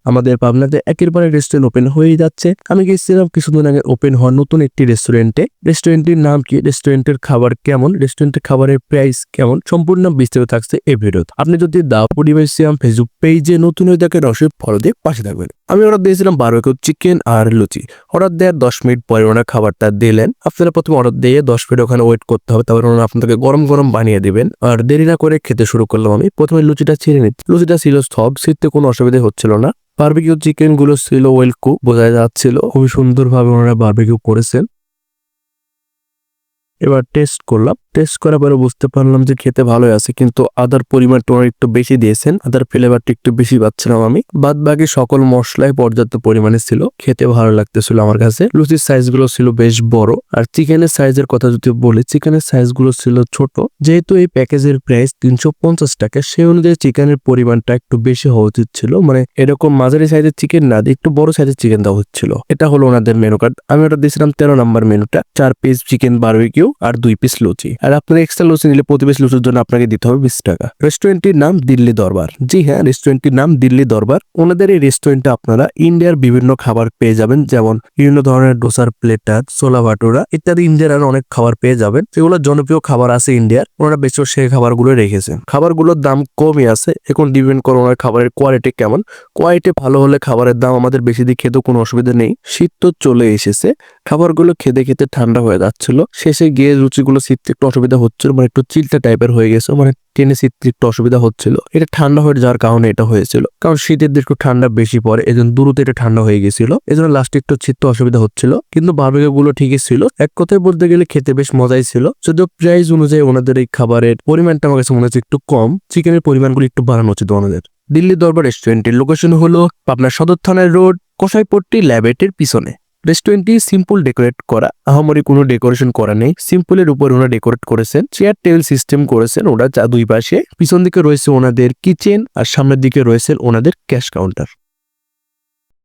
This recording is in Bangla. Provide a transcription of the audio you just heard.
আমাদের পাবনাতে একের পর এক রেস্টুরেন্ট ওপেন হয়ে যাচ্ছে। আমি গেছিলাম কিছুদিন আগে ওপেন হওয়া নতুন একটি রেস্টুরেন্টে। রেস্টুরেন্টের নাম কি, রেস্টুরেন্টের খাবার কেমন, রেস্টুরেন্টের খাবারের প্রাইস কেমন, সম্পূর্ণ বিস্তারিত থাকছে এই ভিডিওতে। আপনি যদি দা ফুডি বাই সিয়াম ফেসবুক পেজে নতুন হয়ে থাকেন অবশ্যই ফলো দিয়ে পাশে থাকবেন। আমি অর্ডার দিয়েছিলাম বারবিকিউ চিকেন আর লুচি। অর্ডার দেওয়ার 10 মিনিট পরে ওনারা খাবারটা দিলেন। আপনারা প্রথমে অর্ডার দিয়ে 10 মিনিট ওখানে ওয়েট করতে হবে, তারপর ওনারা আপনাদেরকে গরম গরম বানিয়ে দিবেন। আর দেরি না করে খেতে শুরু করলাম। আমি প্রথমে লুচিটা ছিঁড়ে নিচ্ছি। লুচিটা ছিল সফট, ছিঁড়তে কোনো অসুবিধা হচ্ছিল না। বারবিকিউ চিকেন গুলো ছিল ওয়েল কুক, বোঝা যাচ্ছিল খুবই সুন্দরভাবে ওনারা বারবিকিউ করেছেন। এবার টেস্ট করলাম। টেস্ট করার পরে বুঝতে পারলাম যে খেতে ভালোই আছে, কিন্তু আদার পরিমাণটা ওরা একটু বেশি দিয়েছেন। আদার ফ্লেভারটা একটু বেশি পাচ্ছিলাম আমি। বাদ বাকি সকল মশলাই পর্যাপ্ত পরিমাণে ছিল, খেতে ভালো লাগতেছিল আমার কাছে। লুচির সাইজ গুলো ছিল বেশ বড়। আর চিকেনের সাইজের কথা যদি বলি, চিকেনের সাইজ গুলো ছিল ছোট। যেহেতু এই প্যাকেজের প্রাইস 350 টাকা, সেই অনুযায়ী চিকেনের পরিমাণটা একটু বেশি হওয়া উচিত ছিল। মানে এরকম মাঝারি সাইজের চিকেন না দিয়ে একটু বড় সাইজের চিকেন দেওয়া হচ্ছিল। এটা হলো ওনাদের মেনু কার্ড। আমি ওটা দিয়েছিলাম 13 নম্বর মেনুটা, 4 পিস চিকেন বারবিকিউ আর 2 পিস লুচি। আর আপনার এক্সট্রা লুচি নিলে প্রতি পিস লুচির জন্য আপনাকে দিতে হবে 20 টাকা। রেস্টুরেন্টটির নাম দিল্লি দরবার। জি হ্যাঁ, রেস্টুরেন্টটির নাম দিল্লি দরবার। ওনাদের এই রেস্টুরেন্টে আপনারা ইন্ডিয়ার বিভিন্ন খাবার পেয়ে যাবেন, যেমন বিভিন্ন ধরনের ডোসার প্লেটার, ছোলা ভাটুরা ইত্যাদি ইন্ডিয়ার আরো অনেক খাবার পেয়ে যাবেন। সেগুলো জনপ্রিয় খাবার আছে ইন্ডিয়ার, ওনারা বেশি সেই খাবারগুলো রেখেছেন। খাবারগুলোর দাম কমই আছে, এখন ডিপেন্ড করে ওনার খাবারের কোয়ালিটি কেমন। কোয়ালিটি ভালো হলে খাবারের দাম আমাদের বেশি দিয়ে খেতেও কোনো অসুবিধা নেই। শীত তো চলে এসেছে, খাবারগুলো খেতে খেতে ঠান্ডা হয়ে যাচ্ছিল। শেষে গিয়ে রুচিগুলো শীত একটু অসুবিধা হচ্ছিল, মানে একটু চিলটা টাইপের হয়ে গেছে, মানে টেনে শীত একটু অসুবিধা হচ্ছিল। এটা ঠান্ডা হয়ে যাওয়ার কারণে এটা হয়েছিল, কারণ শীতের দিকে একটু ঠান্ডা বেশি পড়ে, এজন্য দ্রুত এটা ঠান্ডা হয়ে গেছিল। এজন্য লাস্টে একটু শীত অসুবিধা হচ্ছিল, কিন্তু বারবিকিউ গুলো ঠিকই ছিল। এক কথায় বলতে গেলে খেতে বেশ মজাই ছিল। যদিও প্রাইস অনুযায়ী ওনাদের এই খাবারের পরিমাণটা আমার কাছে মনে হচ্ছে একটু কম, চিকেনের পরিমাণগুলো একটু বাড়ানো উচিত ওনাদের। দিল্লি দরবার রেস্টুরেন্টের লোকেশন হলো পাবনা সদর থানার রোড, কসাইপট্টি ল্যাবরেটরির পিছনে। রেস্টুরেন্টটি সিম্পল ডেকোরেট করা, আহামরি কোনো ডেকোরেশন করা নেই। সিম্পলের উপর ওরা ডেকোরেট করেছেন, চেয়ার টেবিল সিস্টেম করেছেন ওরা দুই পাশে। পিছন দিকে রয়েছে ওনাদের কিচেন আর সামনের দিকে রয়েছে ওনাদের ক্যাশ কাউন্টার।